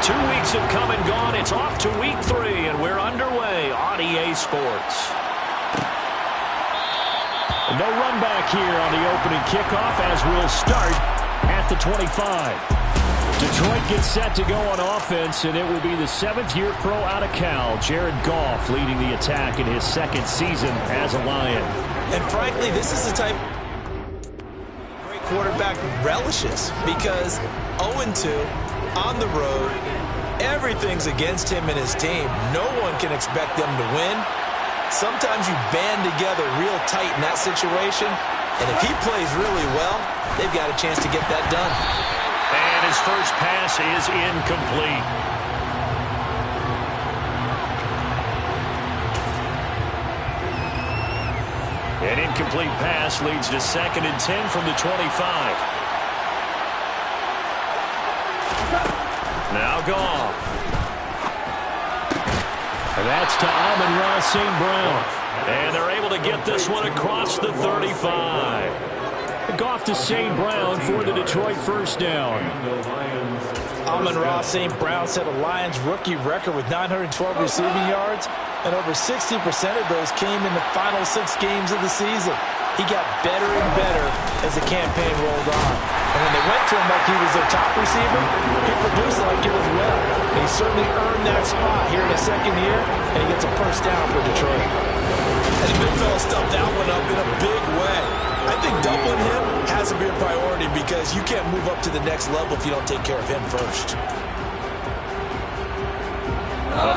2 weeks have come and gone. It's off to week 3, and we're underway on EA Sports. No run back here on the opening kickoff as we'll start at the 25. Detroit gets set to go on offense, and it will be the 7th-year pro out of Cal, Jared Goff, leading the attack in his 2nd season as a Lion. And frankly, this is the type great quarterback relishes, because 0-2 on the road, everything's against him and his team. No one can expect them to win. Sometimes you band together real tight in that situation, and if he plays really well, they've got a chance to get that done. And his first pass is incomplete. An incomplete pass leads to 2nd and 10 from the 25. Now Goff. And that's to Amon-Ra St. Brown. And they're able to get this one across the 35. Goff to St. Brown for the Detroit first down. Amon-Ra St. Brown set a Lions rookie record with 912 receiving yards, and over 60% of those came in the final 6 games of the season. He got better and better as the campaign rolled on. And when they went to him like he was their top receiver, he produced like it as well. And he certainly earned that spot here in his 2nd year, and he gets a first down for Detroit. And the big fella stuffed that one up in a big way. I think doubling him has to be a priority, because you can't move up to the next level if you don't take care of him first.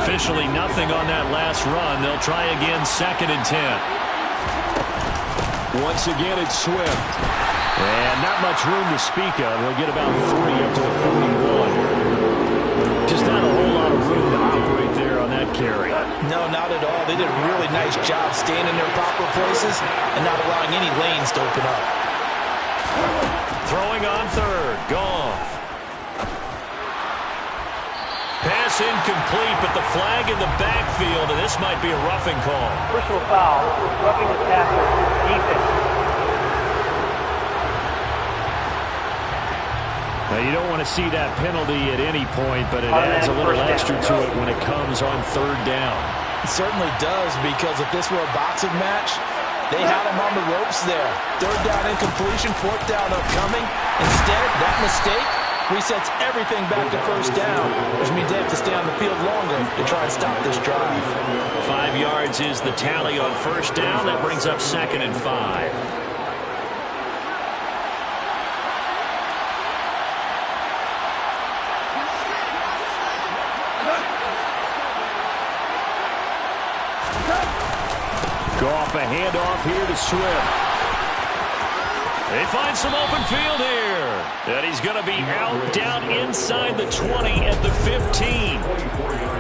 Officially nothing on that last run. They'll try again 2nd and 10. Once again, it's Swift. And not much room to speak of. He'll get about 3 up to the 41. Just not a whole lot of room to operate there on that carry. No, not at all. They did a really nice job staying in their proper places and not allowing any lanes to open up. Throwing on 3rd. Goff. Pass incomplete, but the flag in the backfield, and this might be a roughing call. Personal foul, roughing the passer, defense. Now, you don't want to see that penalty at any point, but it adds a little extra to it when it comes on 3rd down. It certainly does, because if this were a boxing match, they had him on the ropes there. 3rd down incompletion, 4th down upcoming. Instead, that mistake resets everything back to 1st down, which means they have to stay on the field longer to try and stop this drive. 5 yards is the tally on 1st down. That brings up 2nd and 5. Goff, a handoff here to Swift. They find some open field here. And he's going to be out down inside the 20 at the 15.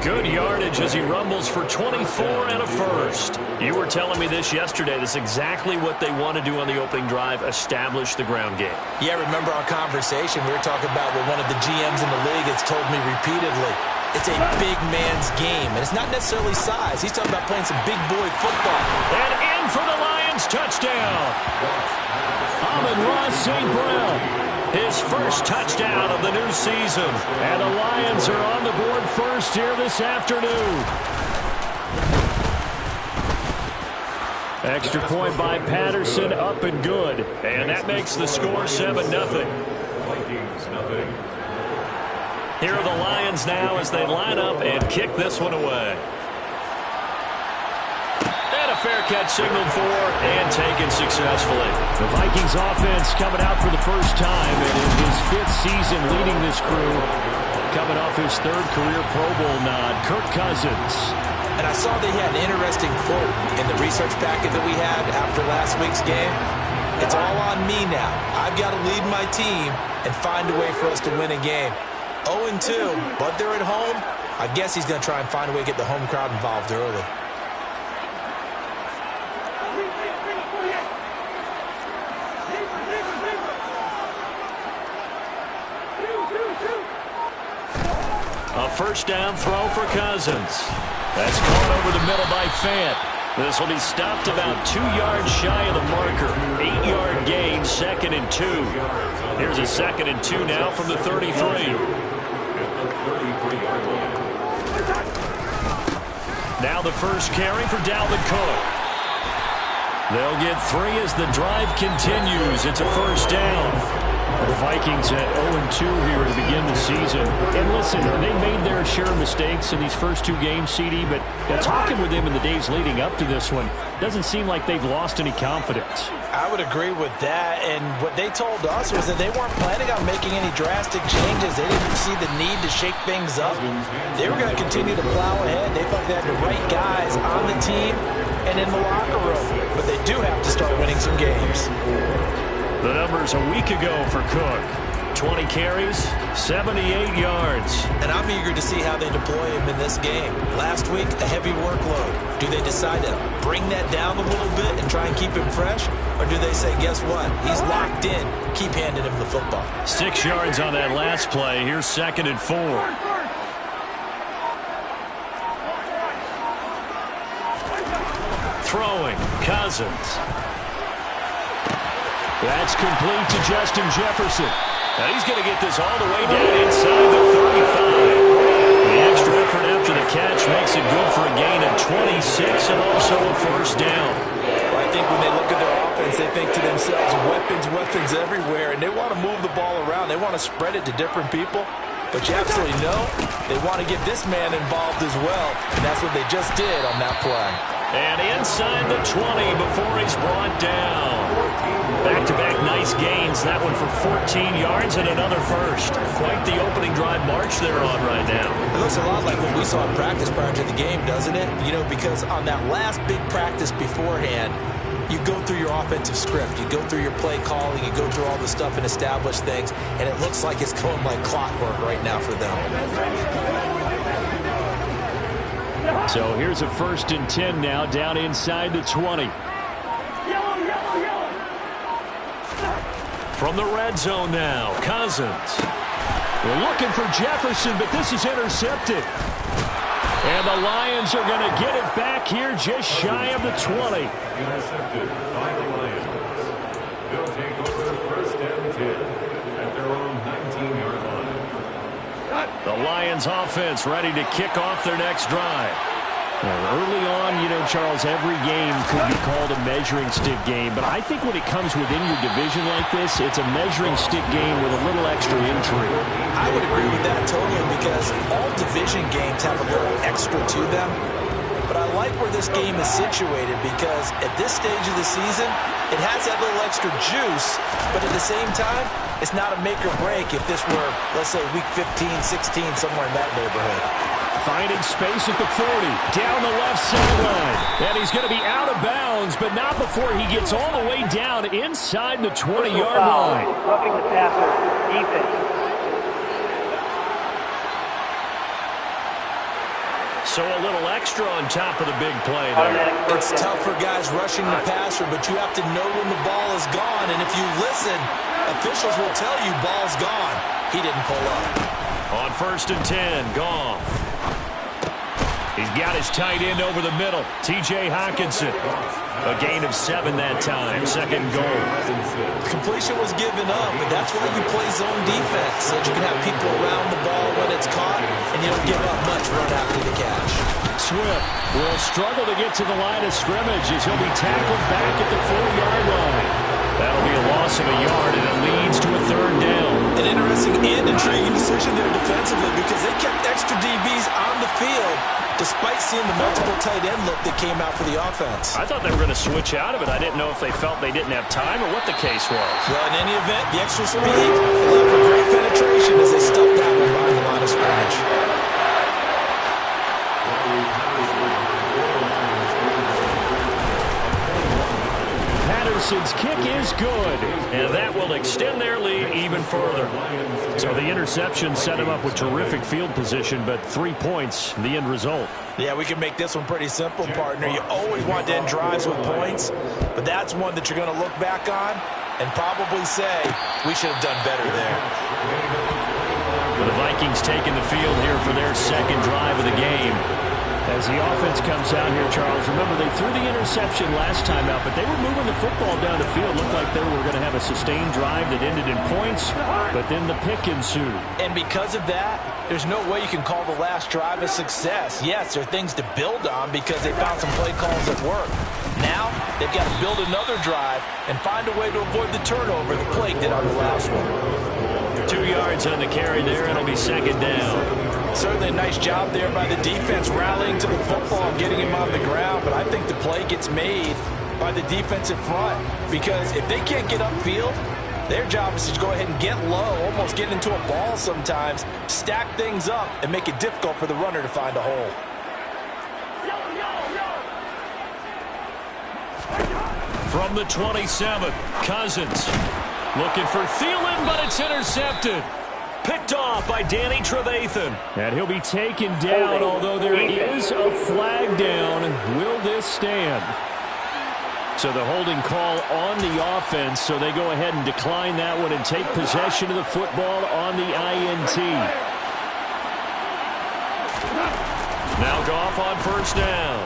Good yardage as he rumbles for 24 and a first. You were telling me this yesterday. This is exactly what they want to do on the opening drive, establish the ground game. Yeah, remember our conversation? We were talking about what one of the GMs in the league has told me repeatedly. It's a big man's game, and it's not necessarily size. He's talking about playing some big boy football. And in for the Lions, touchdown. Amon-Ra St. Brown, his first touchdown of the new season. And the Lions are on the board first here this afternoon. Extra point by Patterson, up and good. And that makes the score 7-0. Here are the Lions now as they line up and kick this one away. And a fair catch signaled for and taken successfully. The Vikings offense coming out for the first time, and in his 5th season leading this crew, coming off his 3rd career Pro Bowl nod, Kirk Cousins. And I saw they had an interesting quote in the research packet that we had after last week's game. It's all on me now. I've got to lead my team and find a way for us to win a game. 0-2, but they're at home. I guess he's going to try and find a way to get the home crowd involved early. A first down throw for Cousins. That's caught over the middle by Fant. This will be stopped about 2 yards shy of the marker. 8-yard gain, 2nd and 2. Here's a 2nd and 2 now from the 33. Now the first carry for Dalvin Cook. They'll get 3 as the drive continues. It's a first down. The Vikings at 0-2 here to begin the season. And listen, they made their share of mistakes in these first 2 games, CD, but talking with them in the days leading up to this one, doesn't seem like they've lost any confidence. I would agree with that, and what they told us was that they weren't planning on making any drastic changes. They didn't see the need to shake things up. They were going to continue to plow ahead. They felt they had the right guys on the team and in the locker room, but they do have to start winning some games. The numbers a week ago for Cook. 20 carries, 78 yards. And I'm eager to see how they deploy him in this game. Last week, a heavy workload. Do they decide to bring that down a little bit and try and keep him fresh? Or do they say, guess what? He's locked in. Keep handing him the football. 6 yards on that last play. Here's 2nd and 4. Throwing, Cousins. That's complete to Justin Jefferson. Now he's going to get this all the way down inside the 35. The extra effort after the catch makes it good for a gain of 26 and also a first down. Well, I think when they look at their offense, they think to themselves, weapons everywhere, and they want to move the ball around. They want to spread it to different people. But you absolutely know they want to get this man involved as well, and that's what they just did on that play. And inside the 20 before he's brought down. Back-to-back nice gains. That one for 14 yards and another first. Quite the opening drive march they're on right now. It looks a lot like what we saw in practice prior to the game, doesn't it? You know, because on that last big practice beforehand, you go through your offensive script. You go through your play calling. You go through all the stuff and establish things. And it looks like it's going like clockwork right now for them. So here's a 1st and 10 now down inside the 20. From the red zone now, Cousins. We're looking for Jefferson, but this is intercepted. And the Lions are going to get it back here just shy of the 20. Intercepted by the Lions. They'll take over 1st and 10 at their own 19-yard line. The Lions offense ready to kick off their next drive. Well, early on, you know, Charles, every game could be called a measuring stick game. But I think when it comes within your division like this, it's a measuring stick game with a little extra intrigue. I would agree with that totally because all division games have a little extra to them. But I like where this game is situated because at this stage of the season, it has that little extra juice. But at the same time, it's not a make or break if this were, let's say, week 15, 16, somewhere in that neighborhood. Finding space at the 40, down the left sideline. And he's going to be out of bounds, but not before he gets all the way down inside the 20-yard line. Roughing the passer, defense. So a little extra on top of the big play there. It's tough for guys rushing the passer, but you have to know when the ball is gone. And if you listen, officials will tell you ball's gone. He didn't pull up. On 1st and 10, Goff. He's got his tight end over the middle, T.J. Hockenson. A gain of 7 that time, 2nd goal. Completion was given up, but that's why you play zone defense, so that you can have people around the ball when it's caught, and you don't give up much run after the catch. Swift will struggle to get to the line of scrimmage as he'll be tackled back at the 4-yard line. That'll be a loss of a yard, and it leads to a 3rd down. An interesting and intriguing decision there defensively because they kept extra DBs on the field despite seeing the multiple tight end look that came out for the offense. I thought they were going to switch out of it. I didn't know if they felt they didn't have time or what the case was. Well, in any event, the extra speed allowed for great penetration as they stuffed that one behind the line of scrimmage. Patterson's kick is good, and that will extend their lead even further. So the interception set him up with terrific field position, but 3 points, the end result. Yeah, we can make this one pretty simple, partner. You always want to end drives with points, but that's one that you're going to look back on and probably say, we should have done better there. The Vikings taking the field here for their 2nd drive of the game. As the offense comes out here, Charles, remember they threw the interception last time out, but they were moving the football down the field. Looked like they were going to have a sustained drive that ended in points, but then the pick ensued. And because of that, there's no way you can call the last drive a success. Yes, there are things to build on because they found some play calls that work. Now, they've got to build another drive and find a way to avoid the turnover the Plague did on the last one. 2 yards on the carry there, and it'll be second down. Certainly a nice job there by the defense rallying to the football and getting him on the ground, but I think the play gets made by the defensive front because if they can't get upfield, their job is to go ahead and get low, almost get into a ball sometimes, stack things up, and make it difficult for the runner to find a hole. From the 27, Cousins looking for Thielen, but it's intercepted. Picked off by Danny Trevathan. And he'll be taken down, although there is a flag down. Will this stand? So the holding call on the offense, so they go ahead and decline that one and take possession of the football on the INT. Now Goff on first down.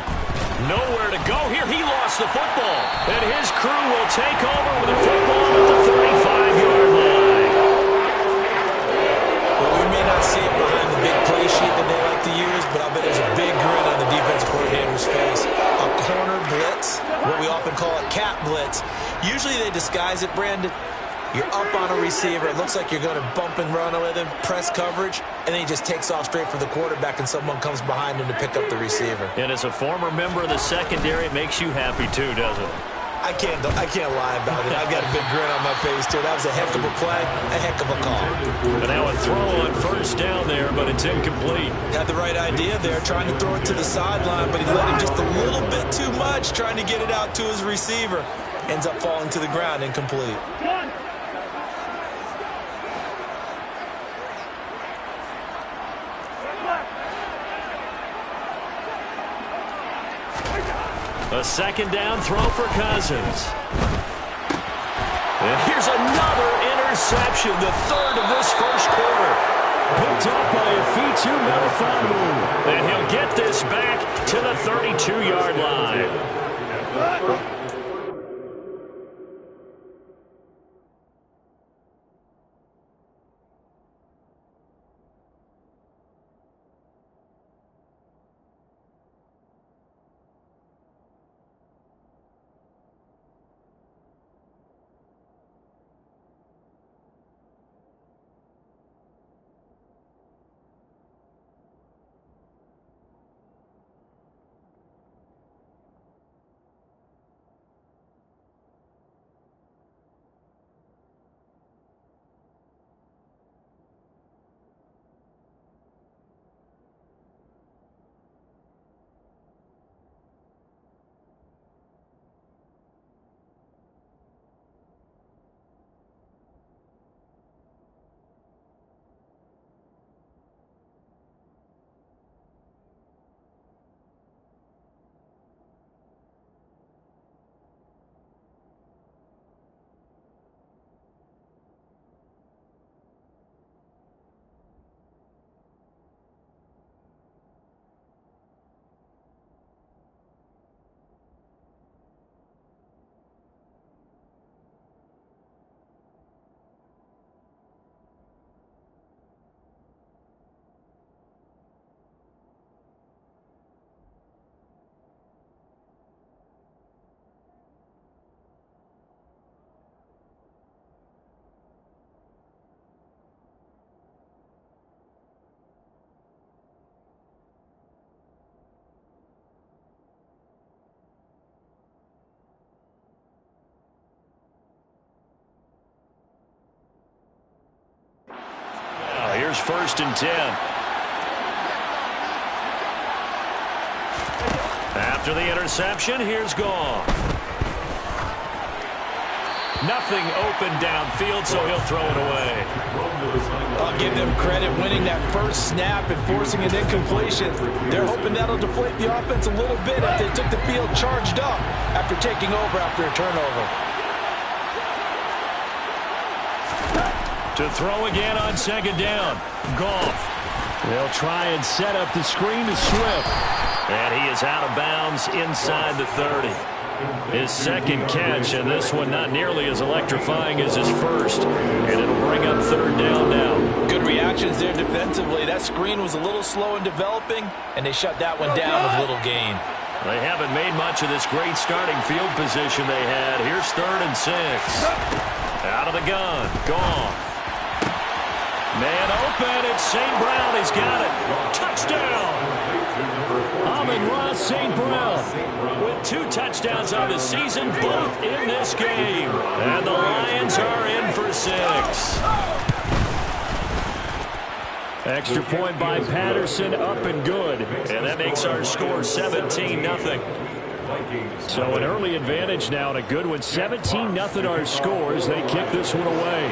Nowhere to go here. He lost the football. And his crew will take over with the football at the 35-yard line. Well, we may not see it behind the big play sheet that they like to use, but I bet there's a big grin on the defensive coordinator's face. A corner blitz, what we often call a cat blitz. Usually they disguise it, Brandon. You're up on a receiver. It looks like you're going to bump and run with him, press coverage, and then he just takes off straight for the quarterback, and someone comes behind him to pick up the receiver. And as a former member of the secondary, it makes you happy too, doesn't it? I can't lie about it. I've got a big grin on my face, too. That was a heck of a play, a heck of a call. And now a throw on first down there, but it's incomplete. Had the right idea there, trying to throw it to the sideline, but he let him just a little bit too much, trying to get it out to his receiver. Ends up falling to the ground, incomplete. A second down throw for Cousins. And here's another interception, the third of this first quarter. Picked up by Afitu Melifonwu. And he'll get this back to the 32-yard line. Here's 1st and 10. After the interception, here's Goff. Nothing open downfield, so he'll throw it away. I'll give them credit winning that first snap and forcing an incompletion. They're hoping that'll deflate the offense a little bit if they took the field charged up after taking over after a turnover. To throw again on second down. Goff. They'll try and set up the screen to Swift. And he is out of bounds inside the 30. His second catch, and this one not nearly as electrifying as his first. And it'll bring up third down now. Good reactions there defensively. That screen was a little slow in developing, and they shut that one down with little gain. They haven't made much of this great starting field position they had. Here's 3rd and 6. Out of the gun. Gone. Man open. It's St. Brown. He's got it. Touchdown. Amon-Ra St. Brown with 2 touchdowns on the season, both in this game. And the Lions are in for 6. Extra point by Patterson, up and good. And that makes our score 17-0. So an early advantage now and a good one. 17-0 our scores. They kick this one away.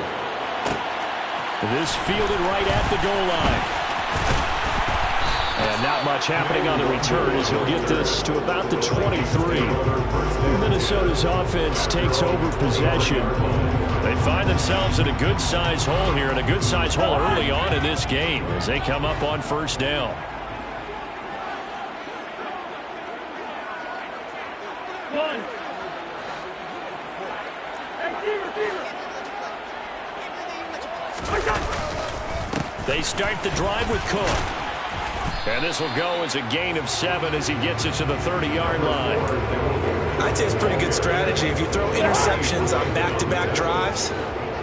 This fielded right at the goal line. And not much happening on the return as he'll get this to about the 23. Minnesota's offense takes over possession. They find themselves in a good-sized hole here, and a good-sized hole early on in this game as they come up on first down. They start the drive with Cook. And this will go as a gain of 7 as he gets it to the 30-yard line. I'd say it's pretty good strategy. If you throw interceptions on back-to-back drives,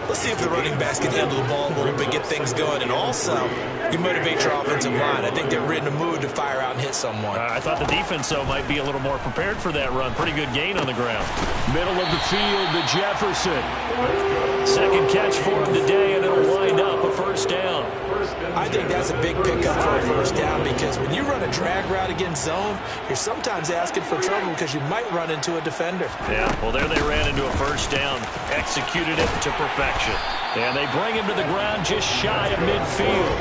let's see if the running backs can handle the ball a little bit, get things going. And also, you motivate your offensive line. I think they're in the mood to fire out and hit someone. I thought the defense, though, might be a little more prepared for that run. Pretty good gain on the ground. Middle of the field to Jefferson. Second catch for him today, and it'll wind up a first down. I think that's a big pickup for a first down because when you run a drag route against zone, you're sometimes asking for trouble because you might run into a defender. Yeah, well, there they ran into a first down, executed it to perfection. And they bring him to the ground just shy of midfield.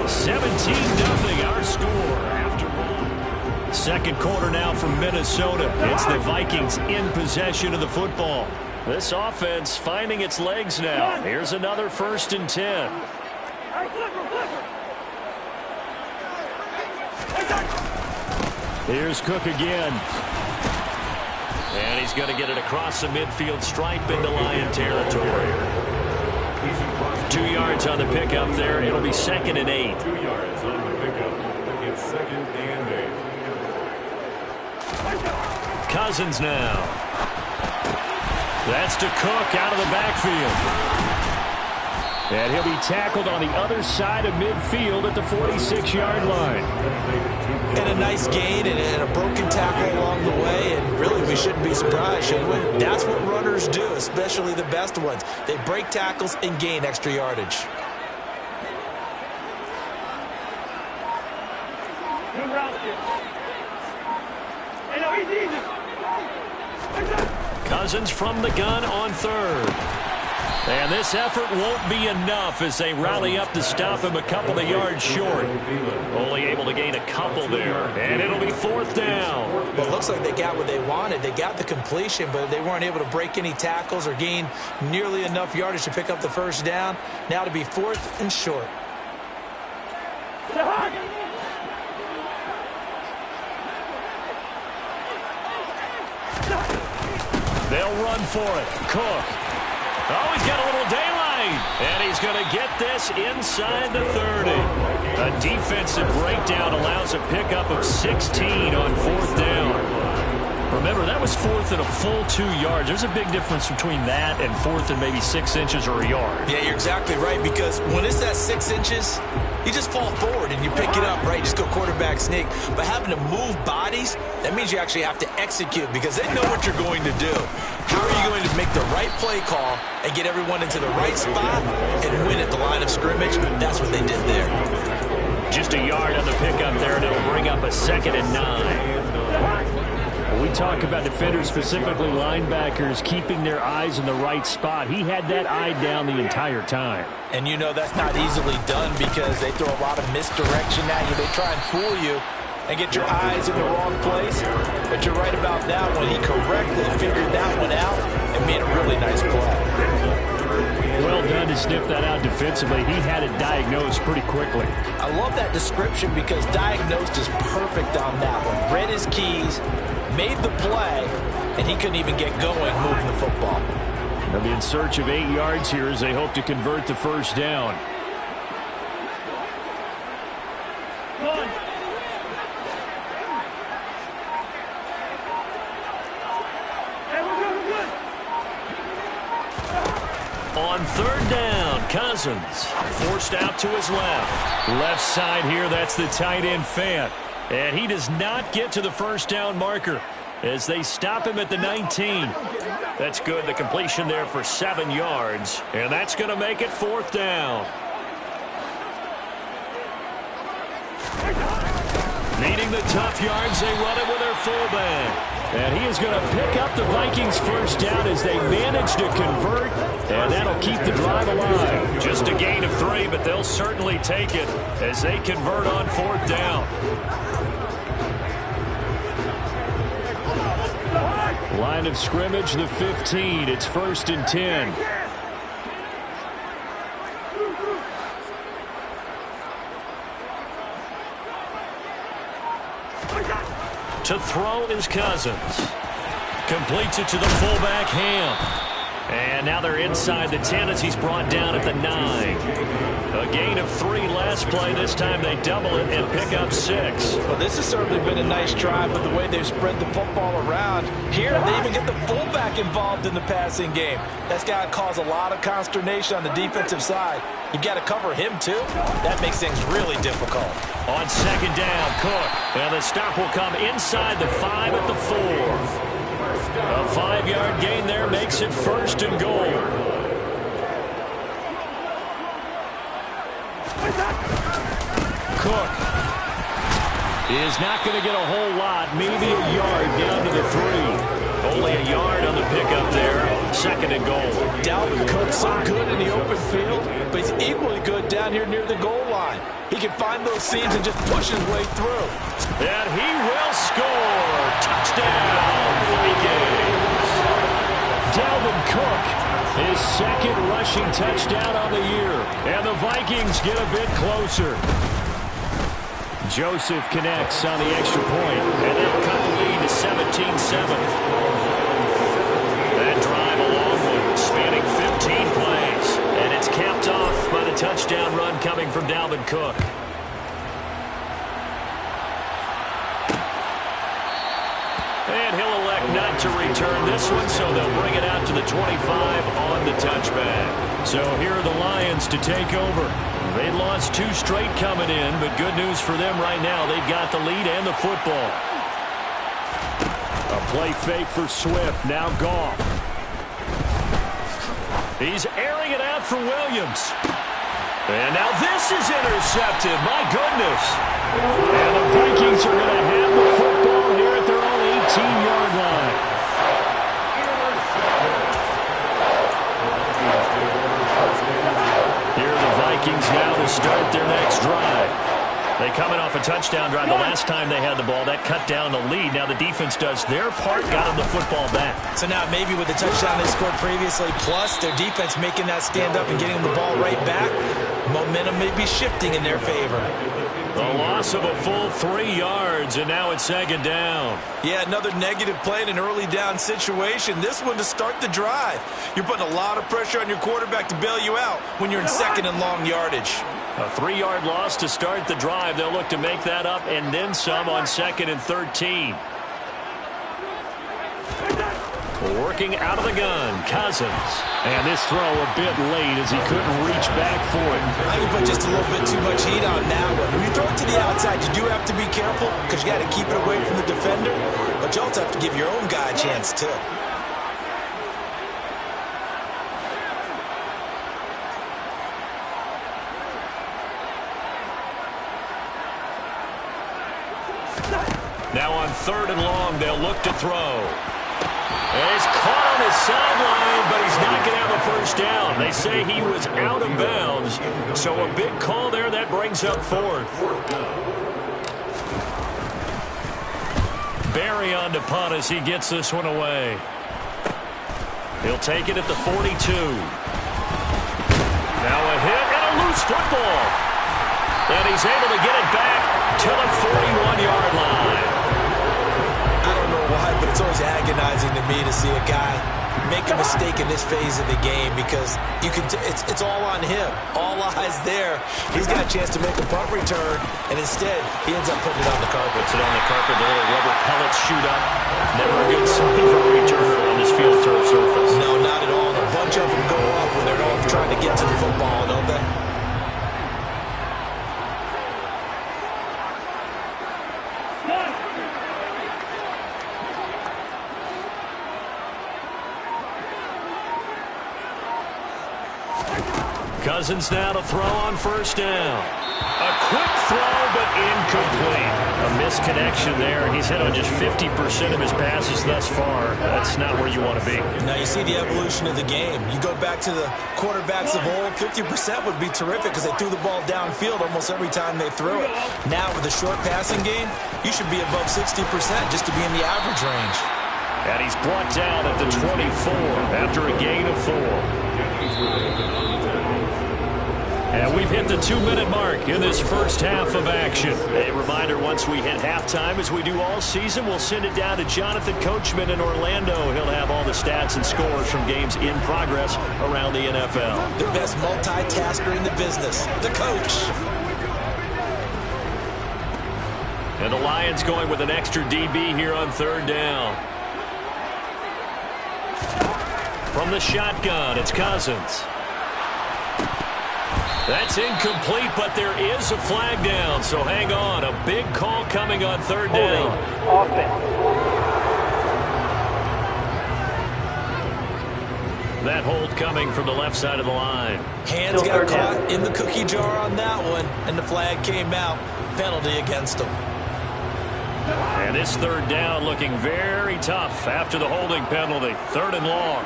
17-0 our score after one. Second quarter now from Minnesota. It's the Vikings in possession of the football. This offense finding its legs now. Here's another 1st and 10. Here's Cook again. And he's going to get it across the midfield stripe into Lion territory. 2 yards on the pickup there. It'll be 2nd and 8. 2 yards on the pickup. It's 2nd and 8. Cousins now. That's to Cook out of the backfield. And he'll be tackled on the other side of midfield at the 46-yard line. And a nice gain and a broken tackle along the way, and really we shouldn't be surprised, should we? That's what runners do, especially the best ones. They break tackles and gain extra yardage. Cousins from the gun on 3rd. And this effort won't be enough as they rally up to stop him a couple of yards short. Only able to gain a couple there. And it'll be 4th down. Well, it looks like they got what they wanted. They got the completion, but they weren't able to break any tackles or gain nearly enough yardage to pick up the first down. Now to be 4th and short. They'll run for it. Cook. Oh, he's got a little daylight. And he's going to get this inside the 30. A defensive breakdown allows a pickup of 16 on 4th down. Remember, that was 4th and a full 2 yards. There's a big difference between that and 4th and maybe 6 inches or a yard. Yeah, you're exactly right, because when it's at 6 inches, you just fall forward and you pick it up, right? Just go quarterback sneak. But having to move bodies, that means you actually have to execute because they know what you're going to do. How are you going to make the right play call and get everyone into the right spot and win at the line of scrimmage? That's what they did there. Just a yard on the pickup there, and it'll bring up a 2nd and 9. We talk about defenders, specifically linebackers, keeping their eyes in the right spot. He had that eye down the entire time. And you know that's not easily done because they throw a lot of misdirection at you. They try and fool you and get your eyes in the wrong place. But you're right about that one. He correctly figured that one out and made a really nice play. Well done to sniff that out defensively. He had it diagnosed pretty quickly. I love that description because diagnosed is perfect on that one. Read his keys, made the play, and he couldn't even get going moving the football. They'll be in search of 8 yards here as they hope to convert the first down. On third down, Cousins forced out to his left. Left side here, that's the tight end Fant. And he does not get to the first down marker as they stop him at the 19. That's good. The completion there for 7 yards. And that's going to make it fourth down. Needing the tough yards, they run it with their fullback. And he is going to pick up the Vikings first down as they manage to convert. And that'll keep the drive alive. Just a gain of 3, but they'll certainly take it as they convert on fourth down. Line of scrimmage, the 15. It's 1st and 10. To throw is Cousins. Completes it to the fullback, Ham. And now they're inside the 10 as he's brought down at the 9. A gain of 3 last play. This time they double it and pick up 6. Well, this has certainly been a nice drive with the way they've spread the football around. Here, they even get the fullback involved in the passing game. That's got to cause a lot of consternation on the defensive side. You've got to cover him, too. That makes things really difficult. On second down, Cook. And the stop will come inside the 5 at the 4. A 5-yard gain there makes it 1st and goal. Cook is not going to get a whole lot, maybe a yard down to the 3. Only a yard on the pickup there. 2nd and goal. Dalvin Cook so good in the open field, but he's equally good down here near the goal line. He can find those seams and just push his way through. And he will score. Touchdown, Vikings. Dalvin Cook, his 2nd rushing touchdown on the year. And the Vikings get a bit closer. Joseph connects on the extra point, and they'll cut the lead to 17-7. That drive a long one, spanning 15 plays, and it's capped off by the touchdown run coming from Dalvin Cook. And he'll elect not to return this one, so they'll bring it out to the 25 on the touchback. So here are the Lions to take over. They lost 2 straight coming in, but good news for them right now. They've got the lead and the football. A play fake for Swift. Now Goff. He's airing it out for Williams. And now this is intercepted. My goodness. And the Vikings are going to have the football here at their own 18-yard line. Vikings now to start their next drive. They coming off a touchdown drive the last time they had the ball. That cut down the lead. Now the defense does their part, got them the football back. So now maybe with the touchdown they scored previously, plus their defense making that stand up and getting the ball right back, momentum may be shifting in their favor. The loss of a full 3 yards, and now it's 2nd down. Yeah, another negative play in an early down situation. This one to start the drive. You're putting a lot of pressure on your quarterback to bail you out when you're in 2nd and long yardage. A 3-yard loss to start the drive. They'll look to make that up and then some on 2nd and 13. Working out of the gun, Cousins. And this throw a bit late as he couldn't reach back for it. I can put just a little bit too much heat on that one. When you throw it to the outside, you do have to be careful because you got to keep it away from the defender. But you also have to give your own guy a chance, too. Now on 3rd and long, they'll look to throw. And he's caught on his sideline, but he's not going to have a first down. They say he was out of bounds. So a big call there. That brings up 4th. Barry on to punt as he gets this one away. He'll take it at the 42. Now a hit and a loose football. And he's able to get it back to the 41-yard line. I don't know why, but it's always agonizing to me to see a guy make a mistake in this phase of the game because it's all on him. All eyes there. He's got a chance to make a punt return, and instead he ends up putting it on the carpet. Puts it on the carpet, the little rubber pellets shoot up. Never a good sign for a returner on this field turf surface. No, not at all. A bunch of them go up when they're all trying to get to the football, don't they? Cousins now to throw on first down. A quick throw, but incomplete. A misconnection there. He's hit on just 50% of his passes thus far. That's not where you want to be. Now you see the evolution of the game. You go back to the quarterbacks of old, 50% would be terrific because they threw the ball downfield almost every time they threw it. Now with the short passing game, you should be above 60% just to be in the average range. And he's brought down at the 24 after a gain of 4. And we've hit the 2-minute mark in this first half of action. A reminder, once we hit halftime, as we do all season, we'll send it down to Jonathan Coachman in Orlando. He'll have all the stats and scores from games in progress around the NFL. The best multitasker in the business, the coach. And the Lions going with an extra DB here on third down. From the shotgun, it's Cousins. That's incomplete, but there is a flag down, so hang on. A big call coming on third down. Offense. That hold coming from the left side of the line. Hands got caught in the cookie jar on that one, and the flag came out. Penalty against him. And this third down looking very tough after the holding penalty. Third and long.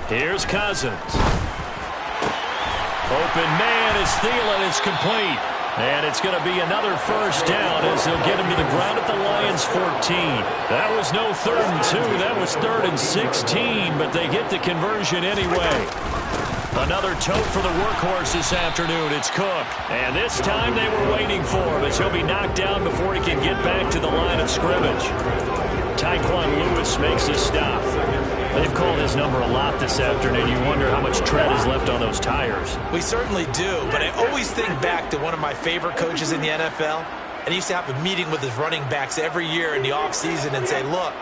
Here's Cousins. Open man is Thielen. It's complete. And it's going to be another first down as they'll get him to the ground at the Lions' 14. That was no 3rd and 2. That was 3rd and 16, but they get the conversion anyway. Another tote for the workhorse this afternoon. It's Cook. And this time they were waiting for him as he'll be knocked down before he can get back to the line of scrimmage. Tyquan Lewis makes a stop. They've called his number a lot this afternoon. You wonder how much tread is left on those tires. We certainly do, but I always think back to one of my favorite coaches in the NFL. And he used to have a meeting with his running backs every year in the offseason and say, look,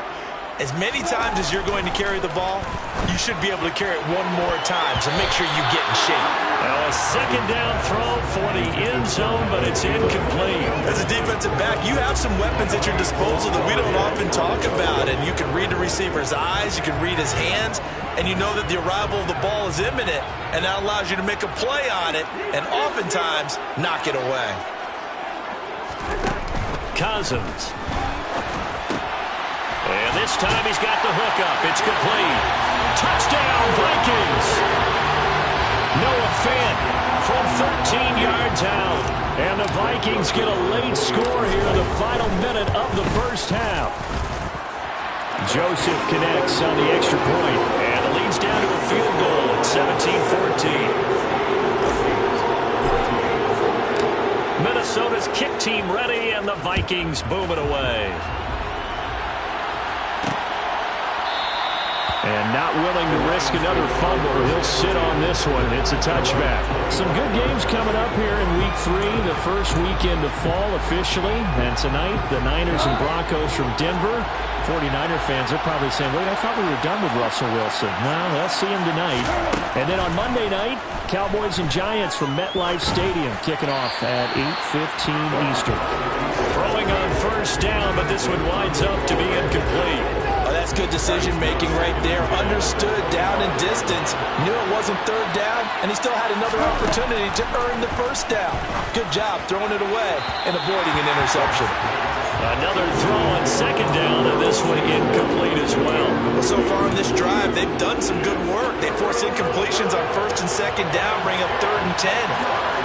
as many times as you're going to carry the ball, you should be able to carry it one more time, so make sure you get in shape. Now a second down throw for the end zone, but it's incomplete. As a defensive back, you have some weapons at your disposal that we don't often talk about, and you can read the receiver's eyes, you can read his hands, and you know that the arrival of the ball is imminent, and that allows you to make a play on it, and oftentimes knock it away. Cousins. And this time he's got the hook up. It's complete. Touchdown, Vikings. Noah Fant from 13 yards out. And the Vikings get a late score here in the final minute of the first half. Joseph connects on the extra point, and it leads down to a field goal at 17-14. Minnesota's kick team ready, and the Vikings boom it away. And not willing to risk another fumble. He'll sit on this one. It's a touchback. Some good games coming up here in Week 3, the first weekend of fall officially. And tonight, the Niners and Broncos from Denver. 49er fans are probably saying, wait, I thought we were done with Russell Wilson. Well, they'll see him tonight. And then on Monday night, Cowboys and Giants from MetLife Stadium kicking off at 8:15 Eastern. Throwing on first down, but this one winds up to be incomplete. Oh, that's good decision-making right there. Understood down and distance. Knew it wasn't third down, and he still had another opportunity to earn the first down. Good job throwing it away and avoiding an interception. Another throw on second down, and this one incomplete as well. Well, so far in this drive, they've done some good work. They force incompletions on first and second down, bring up 3rd and 10.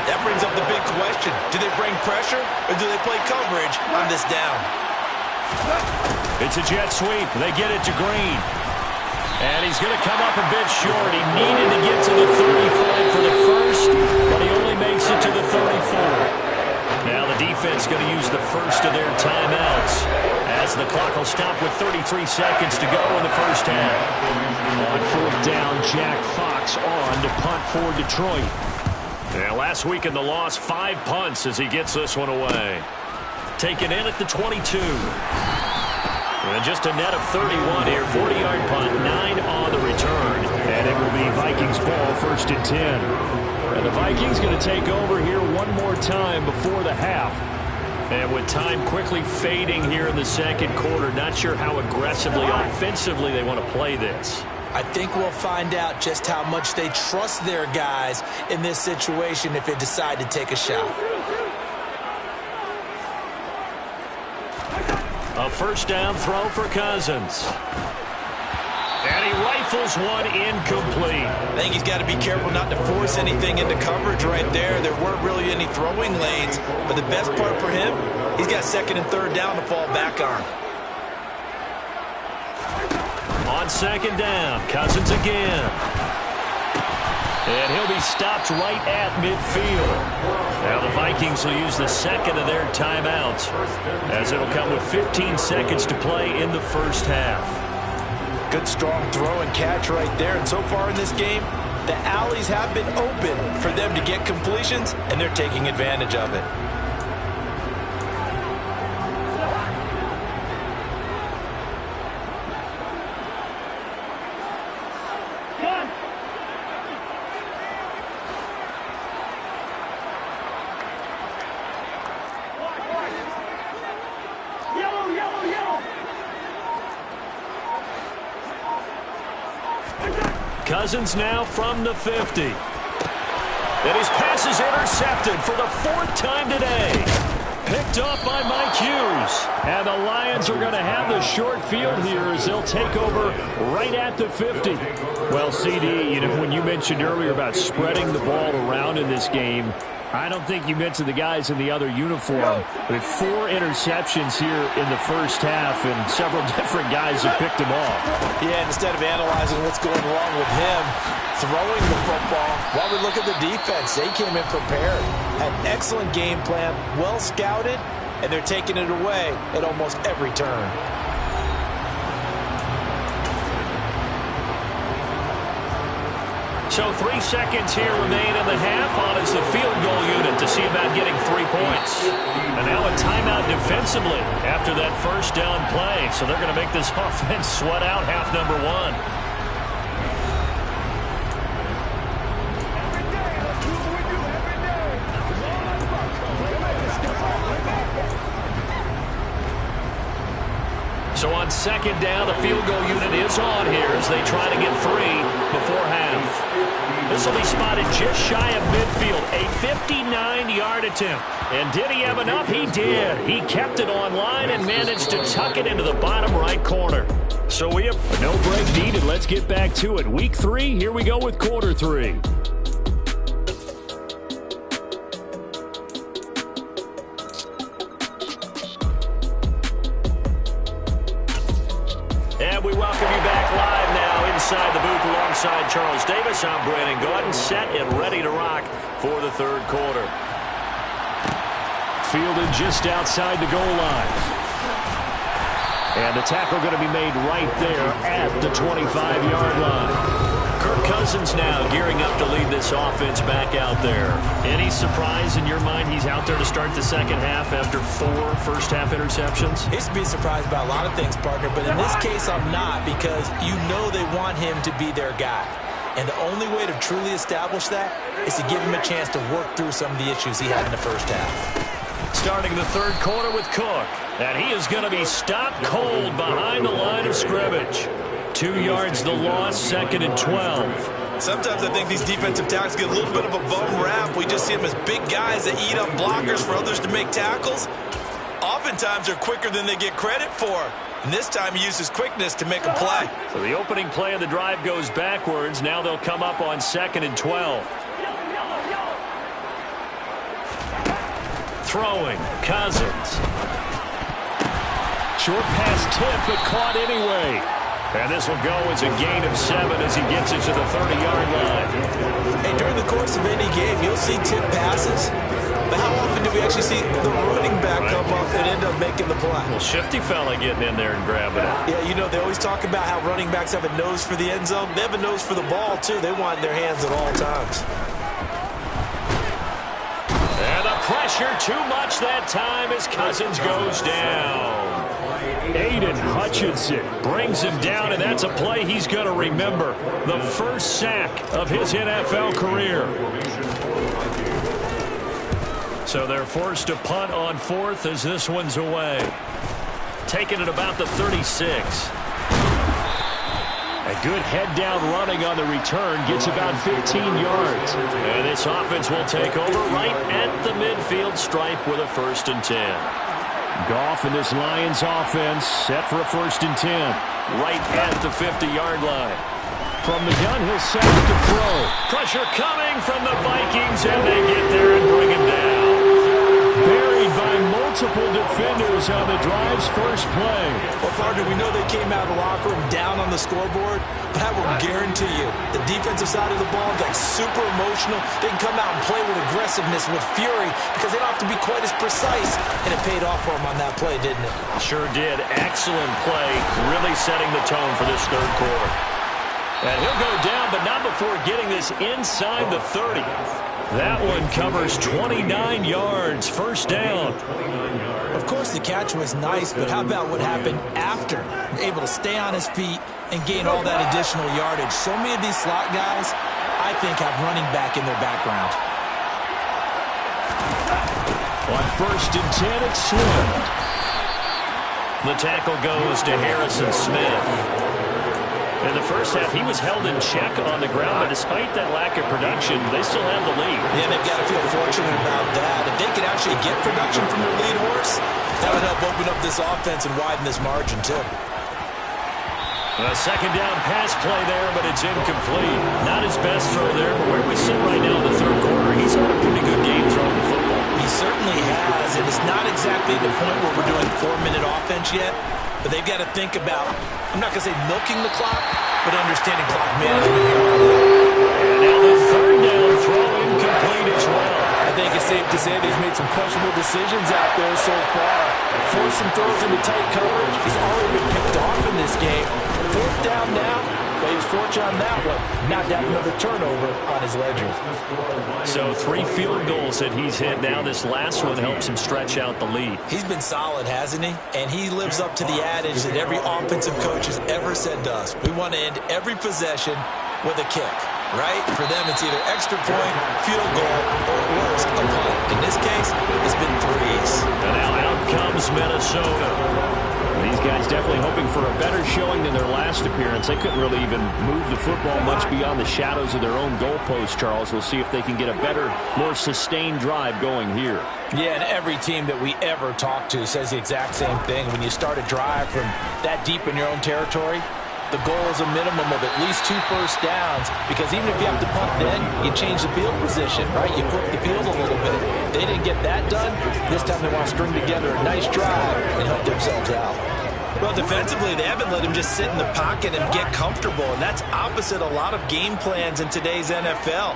That brings up the big question. Do they bring pressure, or do they play coverage on this down? It's a jet sweep. They get it to Green. And he's going to come up a bit short. He needed to get to the 35 for the first, but he only makes it to the 34. Now the defense going to use the first of their timeouts as the clock will stop with 33 seconds to go in the first half. On fourth down, Jack Fox on to punt for Detroit. Yeah, last week in the loss, 5 punts as he gets this one away. Taken in at the 22. And just a net of 31 here. 40-yard punt, 9 on the return. And it will be Vikings ball, 1st and 10. And the Vikings going to take over here one more time before the half. And with time quickly fading here in the second quarter, not sure how aggressively, offensively they want to play this. I think we'll find out just how much they trust their guys in this situation if they decide to take a shot. A first down throw for Cousins. And he rifles one incomplete. I think he's got to be careful not to force anything into coverage right there. There weren't really any throwing lanes. But the best part for him, he's got 2nd and 3rd down to fall back on. On 2nd down, Cousins again. And he'll be stopped right at midfield. Now the Vikings will use the 2nd of their timeouts as it'll come with 15 seconds to play in the first half. Good strong throw and catch right there. And so far in this game, the alleys have been open for them to get completions, and they're taking advantage of it. Cousins now from the 50. And his pass is intercepted for the 4th time today. Picked up by Mike Hughes. And the Lions are going to have the short field here as they'll take over right at the 50. Well, CD, you know, when you mentioned earlier about spreading the ball around in this game, I don't think you mentioned the guys in the other uniform, but 4 interceptions here in the first half, and several different guys have picked them off. Yeah, instead of analyzing what's going wrong with him throwing the football, while we look at the defense, they came in prepared. Had an excellent game plan, well scouted, and they're taking it away at almost every turn. So 3 seconds here remain in the half on as the field goal unit to see about getting 3 points. And now a timeout defensively after that first down play. So they're going to make this offense sweat out half number 1. So on 2nd down, the field goal unit is on here as they try to get 3 before half. This will be spotted just shy of midfield, a 59-yard attempt. And did he have enough? He did. He kept it on line and managed to tuck it into the bottom right corner. So we have no break needed. Let's get back to it. Week 3, here we go with quarter 3. And we welcome you back live now inside the booth alongside Charles Davis. I'm Brandon Gaudin, set and ready to rock for the 3rd quarter. Fielded just outside the goal line. And the tackle going to be made right there at the 25-yard line. Kirk Cousins now gearing up to lead this offense back out there. Any surprise in your mind he's out there to start the second half after 4 first-half interceptions? He's to be surprised by a lot of things, partner, but in this case I'm not, because you know they want him to be their guy. And the only way to truly establish that is to give him a chance to work through some of the issues he had in the first half. Starting the 3rd quarter with Cook. And he is going to be stopped cold behind the line of scrimmage. 2 yards the loss, 2nd and 12. Sometimes I think these defensive tackles get a little bit of a bum rap. We just see them as big guys that eat up blockers for others to make tackles. Oftentimes they're quicker than they get credit for. And this time he uses quickness to make a play. So the opening play of the drive goes backwards. Now they'll come up on 2nd and 12. Throwing, Cousins. Short pass tip, but caught anyway. And this will go as a gain of 7 as he gets it to the 30-yard line. Hey, during the course of any game, you'll see tip passes. But how often do we actually see the running back come up and end up making the play? Well, shifty fella getting in there and grabbing it. Yeah, you know, they always talk about how running backs have a nose for the end zone. They have a nose for the ball, too. They want it in their hands at all times. And the pressure too much that time as Cousins goes down. Aiden Hutchinson brings him down, and that's a play he's going to remember. The first sack of his NFL career. So they're forced to punt on 4th as this one's away. Taking it about the 36. A good head-down running on the return gets about 15 yards. And this offense will take over right at the midfield stripe with a 1st and 10. Goff and this Lions offense set for a 1st and 10. Right at the 50-yard line. From the gun, he'll set up to throw. Pressure coming from the Vikings, and they get there and bring him down. Buried by multiple defenders on the drive's first play. Well, partner, we know they came out of the locker room down on the scoreboard, but I will guarantee you the defensive side of the ball got super emotional. They can come out and play with aggressiveness, with fury, because they don't have to be quite as precise, and it paid off for them on that play, didn't it? Sure did. Excellent play, really setting the tone for this 3rd quarter. And he'll go down, but not before getting this inside the 30. That one covers 29 yards, 1st down. Of course, the catch was nice, but how about what happened after? Able to stay on his feet and gain all that additional yardage. So many of these slot guys, I think, have running back in their background. On 1st and 10, it's Swift. The tackle goes to Harrison Smith. In the first half, he was held in check on the ground, but despite that lack of production, they still have the lead. Yeah, they've got to feel fortunate about that. If they could actually get production from their lead horse, that would help open up this offense and widen this margin, too. A 2nd down pass play there, but it's incomplete. Not his best throw there, but where we sit right now in the 3rd quarter, he's had a pretty good game throwing the football. He certainly has, and it's not exactly the point where we're doing 4-minute offense yet. But they've got to think about, I'm not going to say milking the clock, but understanding clock management here. And now the 3rd down throw incomplete as well. I think it's safe to say that he's made some questionable decisions out there so far. Forced some throws into tight coverage. He's already been picked off in this game. 4th down now. But he was fortunate on that one. Not down another turnover on his ledger. So 3 field goals that he's hit now. This last one helps him stretch out the lead. He's been solid, hasn't he? And he lives up to the adage that every offensive coach has ever said to us. We want to end every possession with a kick, right? For them, it's either extra point, field goal, or worse, a punt. In this case, it's been 3s. And now out comes Minnesota. These guys definitely hoping for a better showing than their last appearance. They couldn't really even move the football much beyond the shadows of their own goalpost, Charles. We'll see if they can get a better, more sustained drive going here. Yeah, and every team that we ever talk to says the exact same thing. When you start a drive from that deep in your own territory, the goal is a minimum of at least 2 first downs, because even if you have to punt then, you change the field position, right? You flip the field a little bit. They didn't get that done. This time they want to string together a nice drive and help themselves out. Well, defensively, they haven't let him just sit in the pocket and get comfortable, and that's opposite a lot of game plans in today's NFL.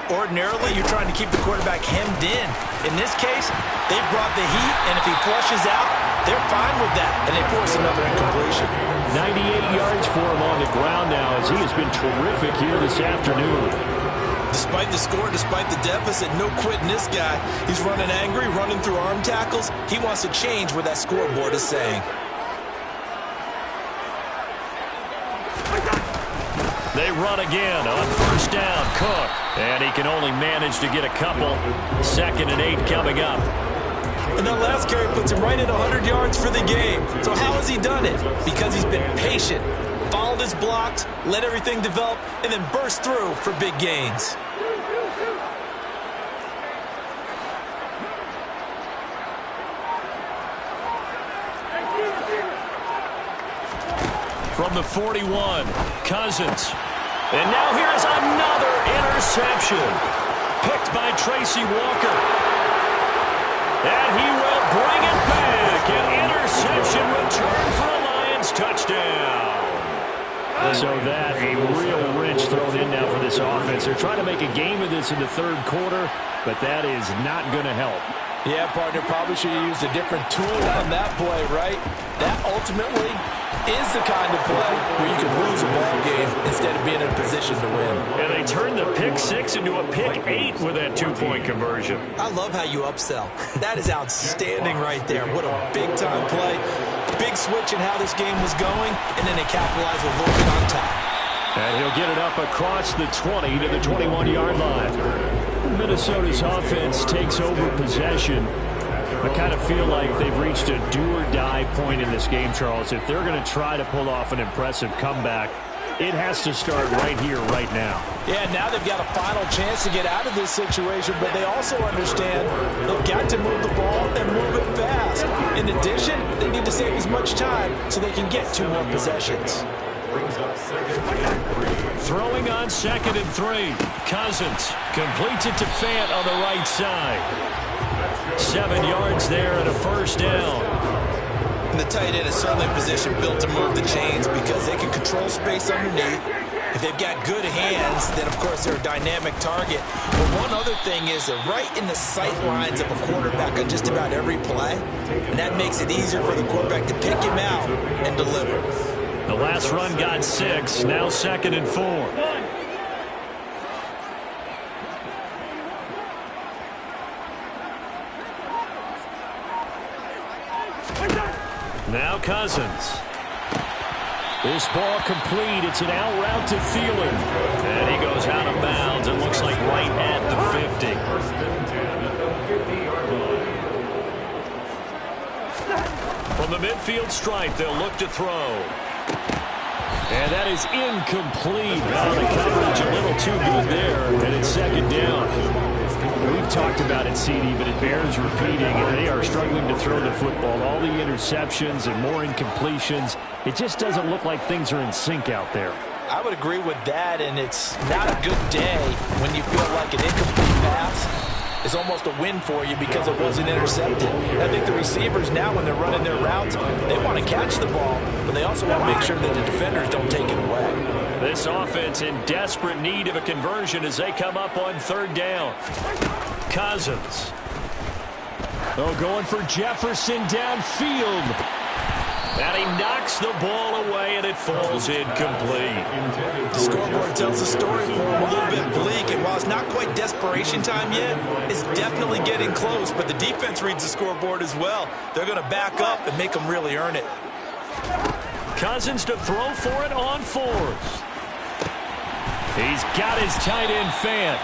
Ordinarily, you're trying to keep the quarterback hemmed in. In this case, they've brought the heat, and if he flushes out, they're fine with that, and they force another incompletion. 98 yards for him on the ground now, as he has been terrific here this afternoon. Despite the score, despite the deficit, no quitting this guy. He's running angry, running through arm tackles. He wants to change what that scoreboard is saying. They run again on 1st down. Cook. And he can only manage to get a couple. 2nd and 8 coming up. And that last carry puts him right at 100 yards for the game. So how has he done it? Because he's been patient, followed his blocks, let everything develop, and then burst through for big gains. From the 41, Cousins. And now here's another interception. Picked by Tracy Walker. And he will bring it back. An interception return offense. They're trying to make a game of this in the third quarter, but that is not going to help. Yeah, partner, probably should have used a different tool on that play, right? That ultimately is the kind of play where you can lose a ball game instead of being in a position to win. And they turned the pick 6 into a pick 8 with that two-point conversion. I love how you upsell. That is outstanding right there. What a big-time play. Big switch in how this game was going, and then they capitalize a little bit on top. And he'll get it up across the 20 to the 21-yard line. Minnesota's offense takes over possession. I kind of feel like they've reached a do-or-die point in this game, Charles. If they're going to try to pull off an impressive comeback, it has to start right here, right now. Yeah, now they've got a final chance to get out of this situation, but they also understand they've got to move the ball and move it fast. In addition, they need to save as much time so they can get 2 more possessions. Throwing on 2nd and 3. Cousins completes it to Fant on the right side. 7 yards there and a first down. And the tight end is certainly in position built to move the chains because they can control space underneath. If they've got good hands, then of course they're a dynamic target. But one other thing is they're right in the sight lines of a quarterback on just about every play. And that makes it easier for the quarterback to pick him out and deliver. The last run got 6, now 2nd and 4. Now Cousins. This ball complete. It's an out route to Thielen. And he goes out of bounds. It looks like right at the 50. First and 10 at the 50-yard line. From the midfield stripe, they'll look to throw. And that is incomplete. Well, the coverage a little too good there, and it's 2nd down. We've talked about it, CD, but it bears repeating. They are struggling to throw the football. All the interceptions and more incompletions. It just doesn't look like things are in sync out there. I would agree with that, and it's not a good day when you feel like an incomplete pass is almost a win for you because it wasn't intercepted. I think the receivers now, when they're running their routes, they want to catch the ball, but they also want to make sure that the defenders don't take it away. This offense in desperate need of a conversion as they come up on 3rd down. Cousins. Oh, going for Jefferson downfield. And he knocks the ball away, and it falls incomplete. The scoreboard tells the story for him a little bit bleak, and while it's not quite desperation time yet, it's definitely getting close, but the defense reads the scoreboard as well. They're going to back up and make them really earn it. Cousins to throw for it on 4th. He's got his tight end Fant.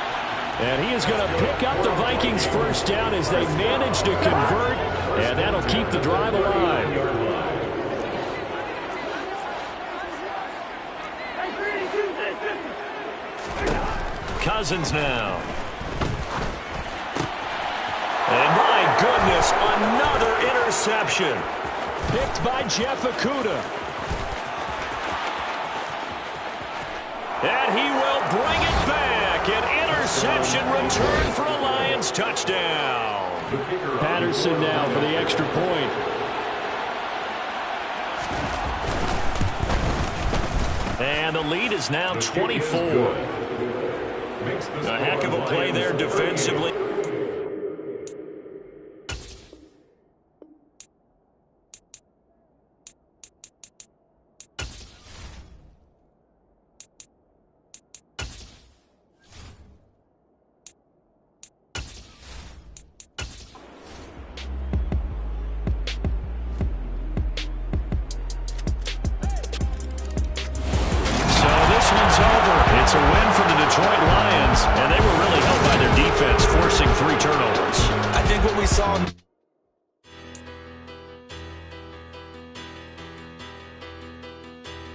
And he is going to pick up the Vikings' first down as they manage to convert, and that'll keep the drive alive. Cousins now. And my goodness, another interception. Picked by Jeff Okudah. And he will bring it back. An interception return for a Lions touchdown. Patterson now for the extra point. And the lead is now 24. A heck of a play there defensively. It's a win for the Detroit Lions, and they were really helped by their defense, forcing 3 turnovers. I think what we saw